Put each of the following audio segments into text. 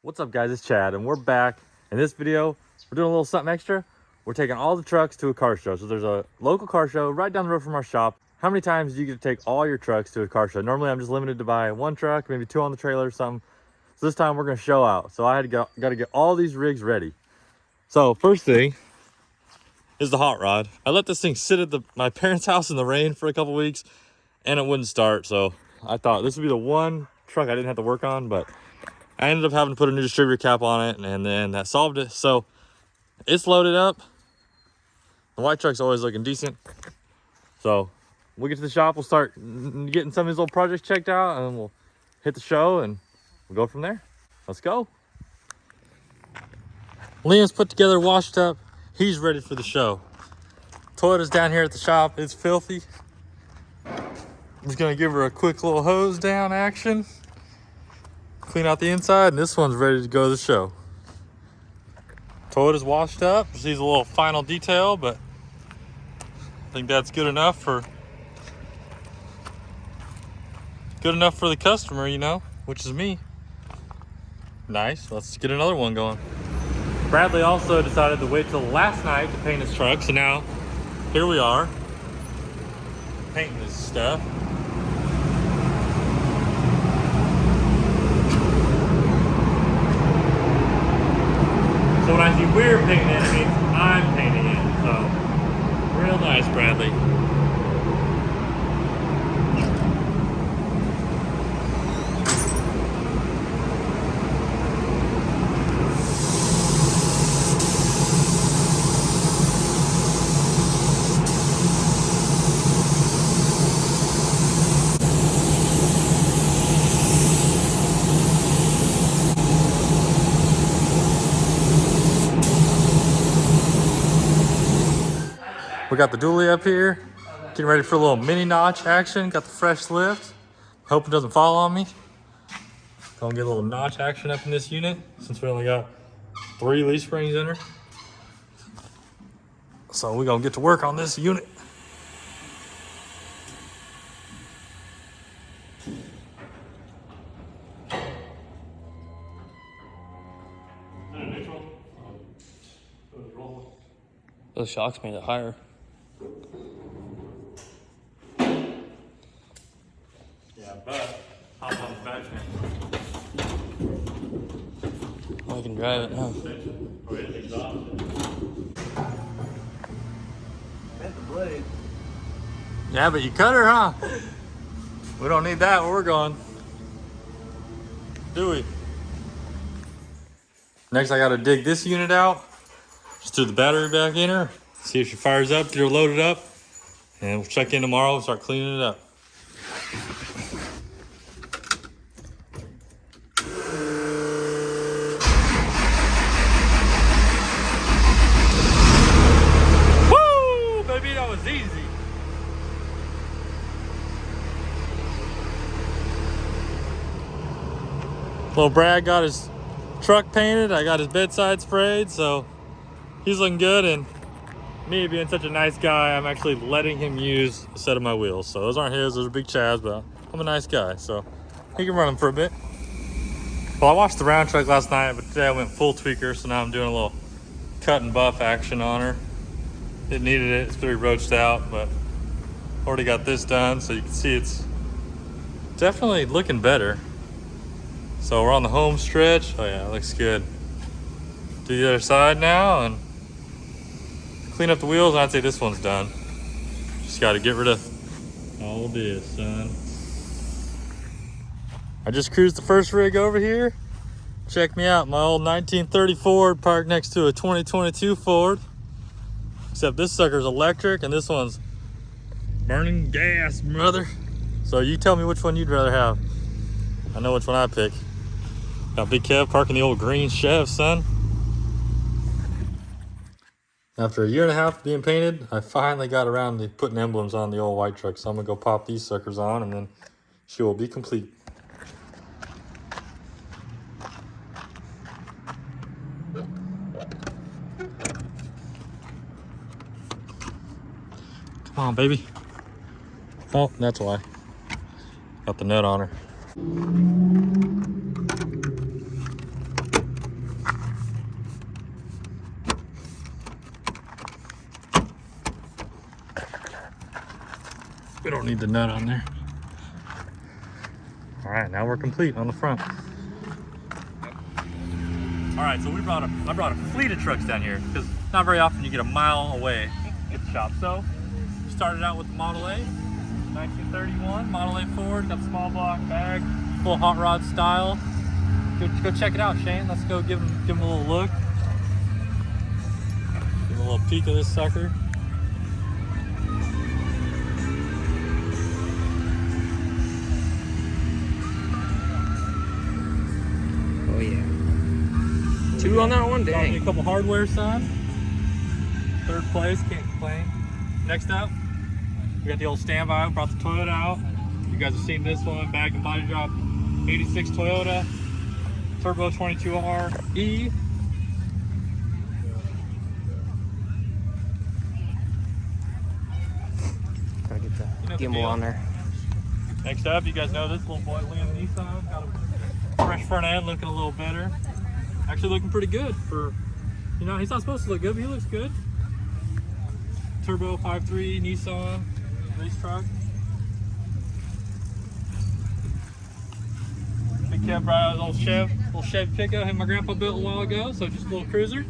What's up guys, it's Chad and we're back. In this video, we're doing a little something extra. We're taking all the trucks to a car show. So there's a local car show right down the road from our shop. How many times do you get to take all your trucks to a car show? Normally I'm just limited to buy one truck, maybe two on the trailer or something. So this time we're gonna show out. So I had to gotta get all these rigs ready. So first thing is the hot rod. I let this thing sit at my parents' house in the rain for a couple weeks and it wouldn't start. So I thought this would be the one truck I didn't have to work on, but I ended up having to put a new distributor cap on it, and then that solved it. So it's loaded up. The white truck's always looking decent. So we'll get to the shop, we'll start getting some of these little projects checked out, and then we'll hit the show and we'll go from there. Let's go. Liam's put together, washed up. He's ready for the show. Toyota's down here at the shop. It's filthy. I'm just gonna give her a quick little hose down action. Clean out the inside, and this one's ready to go to the show. Toyota's washed up. Just needs a little final detail, but I think that's good enough for the customer, you know, which is me. Nice. Let's get another one going. Bradley also decided to wait till last night to paint his truck, so now here we are painting this stuff. So when I see we're painting it, it means I'm painting it. So, real nice, Bradley. We got the dually up here, getting ready for a little mini notch action. Got the fresh lift. Hope it doesn't fall on me. Gonna get a little notch action up in this unit since we only got 3 leaf springs in her. So we're gonna get to work on this unit. Those shocks made it higher. Yeah, but hop on the back I can drive it now. Bent the blade. Yeah, but you cut her, huh? We don't need that where we're going. Do we? Next, I gotta dig this unit out. Just threw the battery back in her. See if she fires up, get her loaded up. And we'll check in tomorrow and start cleaning it up. Woo! Baby, that was easy. Little Brad got his truck painted. I got his bedside sprayed, so he's looking good. And me being such a nice guy, I'm actually letting him use a set of my wheels. So those aren't his, those are Big Chad's, but I'm a nice guy, so he can run them for a bit. Well, I washed the round truck last night, but today I went full tweaker, so now I'm doing a little cut and buff action on her. It needed it, it's pretty roached out, but already got this done, so you can see it's definitely looking better. So we're on the home stretch. Oh yeah, it looks good. Do the other side now and clean up the wheels, and I'd say this one's done. Just got to get rid of all this, son. I just cruised the first rig over here. Check me out, my old 1930 Ford parked next to a 2022 Ford. Except this sucker's electric and this one's burning gas, brother. So you tell me which one you'd rather have. I know which one I pick. Got Big Kev parking the old green Chev, son. After a year and a half being painted, I finally got around to putting emblems on the old white truck. So I'm gonna go pop these suckers on and then she will be complete. Come on, baby. Oh, that's why. Got the nut on her. don't need the nut on there. All right, now we're complete on the front. All right, so I brought a fleet of trucks down here because not very often you get a mile away to get the shop. So started out with the Model A, 1931 Model A Ford, got the small block bag, full hot rod style. Go check it out, Shane. Let's go give him a little look. Give him a little peek of this sucker. Oh yeah. Two on that one, Got me a dang. couple hardware, son. Third place, can't complain. Next up, we got the old standby. Brought the Toyota out. You guys have seen this one, bag and body drop, 86 Toyota, Turbo 22RE. Gotta get the You know the gimbal deal. on there. Next up, you guys know this little boy, Liam Nissan. Got a fresh front end, looking a little better. Actually looking pretty good for, you know, he's not supposed to look good, but he looks good. Turbo 5.3 Nissan race truck. Big Kev brought out his little Chevy pickup him my grandpa built a while ago, so just a little cruiser.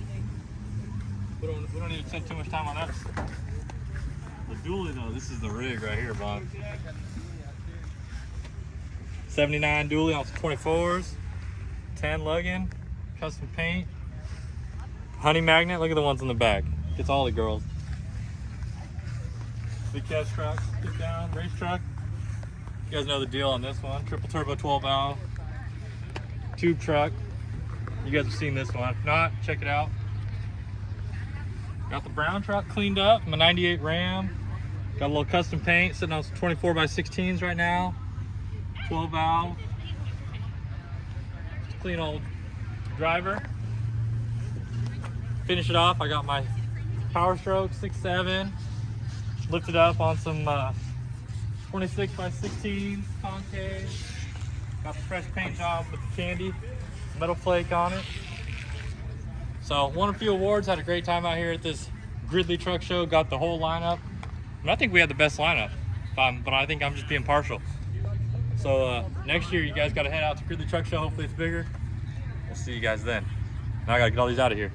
We don't need to spend too much time on that. The dually though, this is the rig right here, Bob. 79 dually on some 24s, 10 lug-in, custom paint, honey magnet. Look at the ones in the back. Gets all the girls. Big Kev's truck, sit down, race truck. You guys know the deal on this one. Triple turbo 12 valve, tube truck. You guys have seen this one. If not, check it out. Got the brown truck cleaned up, my 98 Ram. Got a little custom paint, sitting on some 24x16s right now. 12 valve. Just clean old driver. Finish it off, I got my Power Stroke 6.7. Lifted up on some 26x16 concave. Got the fresh paint job with the candy, metal flake on it. So won a few awards, had a great time out here at this Gridley Truck show, got the whole lineup. And I think we had the best lineup, but I think I'm just being partial. So next year you guys got to head out to Gridley Truck show, hopefully it's bigger. We'll see you guys then. Now I got to get all these out of here.